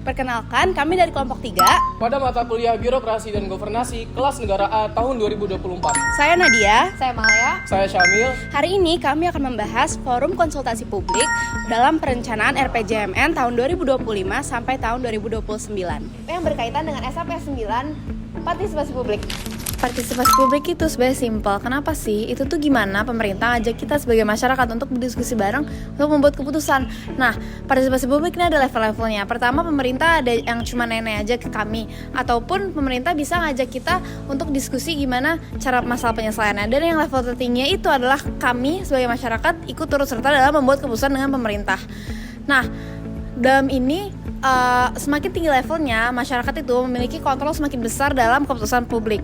Perkenalkan, kami dari kelompok 3. Pada mata kuliah Birokrasi dan Governasi kelas Negara A tahun 2024. Saya Nadia. Saya Malaya. Saya Syamil. Hari ini kami akan membahas forum konsultasi publik dalam perencanaan RPJMN tahun 2025 sampai tahun 2029. Yang berkaitan dengan SAP 9, partisipasi publik. Partisipasi publik itu sebenarnya simpel. Kenapa sih? Itu tuh gimana pemerintah ngajak kita sebagai masyarakat untuk berdiskusi bareng untuk membuat keputusan. Nah, partisipasi publik ini ada level-levelnya. Pertama, pemerintah ada yang cuma nenek aja ke kami, ataupun pemerintah bisa ngajak kita untuk diskusi gimana cara masalah penyelesaiannya. Dan yang level tertingginya itu adalah kami sebagai masyarakat ikut turut serta dalam membuat keputusan dengan pemerintah. Nah, dalam ini semakin tinggi levelnya, masyarakat itu memiliki kontrol semakin besar dalam keputusan publik.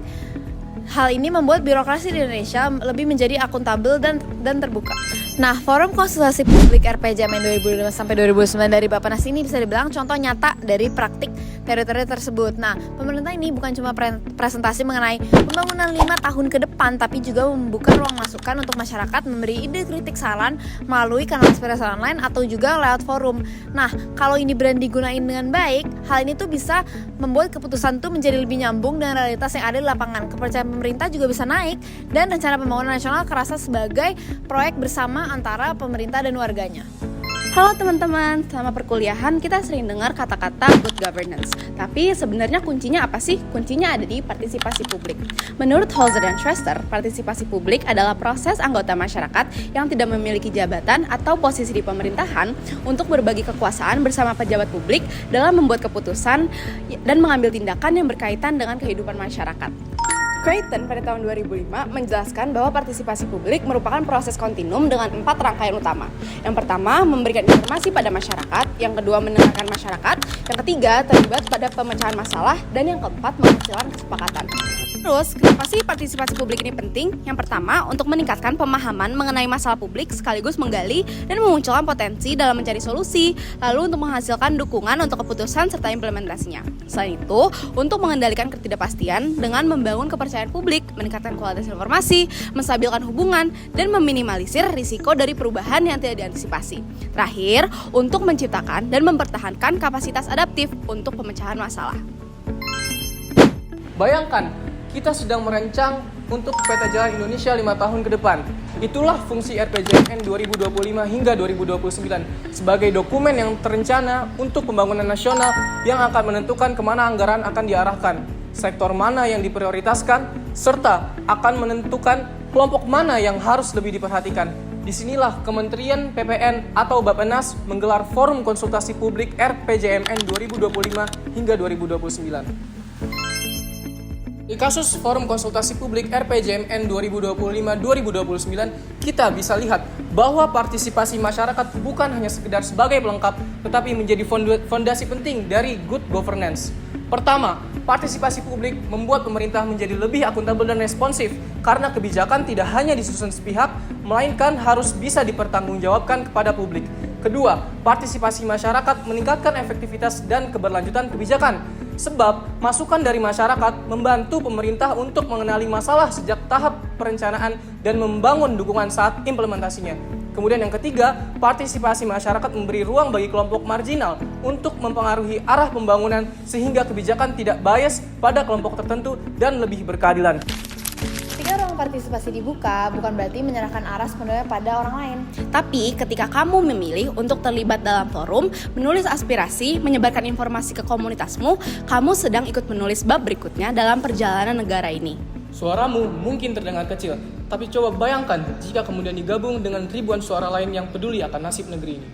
Hal ini membuat birokrasi di Indonesia lebih menjadi akuntabel dan terbuka. Nah, forum konsultasi publik RPJMN 2005 sampai 2009 dari Bappenas ini bisa dibilang contoh nyata dari praktik teori-teori tersebut. Nah, pemerintah ini bukan cuma presentasi mengenai pembangunan 5 tahun ke depan, tapi juga membuka ruang masukan untuk masyarakat memberi ide, kritik, saran melalui kanal aspirasi online atau juga lewat forum. Nah, kalau ini benar digunain dengan baik, hal ini tuh bisa membuat keputusan tuh menjadi lebih nyambung dengan realitas yang ada di lapangan. Kepercayaan pemerintah juga bisa naik dan rencana pembangunan nasional kerasa sebagai proyek bersama antara pemerintah dan warganya. Halo teman-teman, selama perkuliahan kita sering dengar kata-kata good governance. Tapi sebenarnya kuncinya apa sih? Kuncinya ada di partisipasi publik. Menurut Holzer dan Shrester, partisipasi publik adalah proses anggota masyarakat yang tidak memiliki jabatan atau posisi di pemerintahan untuk berbagi kekuasaan bersama pejabat publik dalam membuat keputusan dan mengambil tindakan yang berkaitan dengan kehidupan masyarakat. Creighton pada tahun 2005 menjelaskan bahwa partisipasi publik merupakan proses kontinum dengan 4 rangkaian utama. Yang pertama, memberikan informasi pada masyarakat. Yang kedua, mendengarkan masyarakat. Yang ketiga, terlibat pada pemecahan masalah. Dan yang keempat, menghasilkan kesepakatan. Terus, kenapa sih partisipasi publik ini penting? Yang pertama, untuk meningkatkan pemahaman mengenai masalah publik sekaligus menggali dan memunculkan potensi dalam mencari solusi, lalu untuk menghasilkan dukungan untuk keputusan serta implementasinya. Selain itu, untuk mengendalikan ketidakpastian dengan membangun kepercayaan publik, meningkatkan kualitas informasi, menstabilkan hubungan, dan meminimalisir risiko dari perubahan yang tidak diantisipasi. Terakhir, untuk menciptakan dan mempertahankan kapasitas adaptif untuk pemecahan masalah. Bayangkan, kita sedang merancang untuk peta jalan Indonesia 5 tahun ke depan. Itulah fungsi RPJMN 2025 hingga 2029 sebagai dokumen yang terencana untuk pembangunan nasional yang akan menentukan kemana anggaran akan diarahkan, sektor mana yang diprioritaskan, serta akan menentukan kelompok mana yang harus lebih diperhatikan. Disinilah Kementerian PPN atau Bappenas menggelar forum konsultasi publik RPJMN 2025 hingga 2029. Di kasus Forum Konsultasi Publik RPJMN 2025-2029, kita bisa lihat bahwa partisipasi masyarakat bukan hanya sekedar sebagai pelengkap, tetapi menjadi fondasi penting dari good governance. Pertama, partisipasi publik membuat pemerintah menjadi lebih akuntabel dan responsif karena kebijakan tidak hanya disusun sepihak, melainkan harus bisa dipertanggungjawabkan kepada publik. Kedua, partisipasi masyarakat meningkatkan efektivitas dan keberlanjutan kebijakan. Sebab masukan dari masyarakat membantu pemerintah untuk mengenali masalah sejak tahap perencanaan dan membangun dukungan saat implementasinya. Kemudian yang ketiga, partisipasi masyarakat memberi ruang bagi kelompok marginal untuk mempengaruhi arah pembangunan sehingga kebijakan tidak bias pada kelompok tertentu dan lebih berkeadilan. Ketika ruang partisipasi dibuka, bukan berarti menyerahkan arah sepenuhnya pada orang lain. Tapi ketika kamu memilih untuk terlibat dalam forum, menulis aspirasi, menyebarkan informasi ke komunitasmu, kamu sedang ikut menulis bab berikutnya dalam perjalanan negara ini. Suaramu mungkin terdengar kecil, tapi coba bayangkan jika kemudian digabung dengan ribuan suara lain yang peduli akan nasib negeri ini.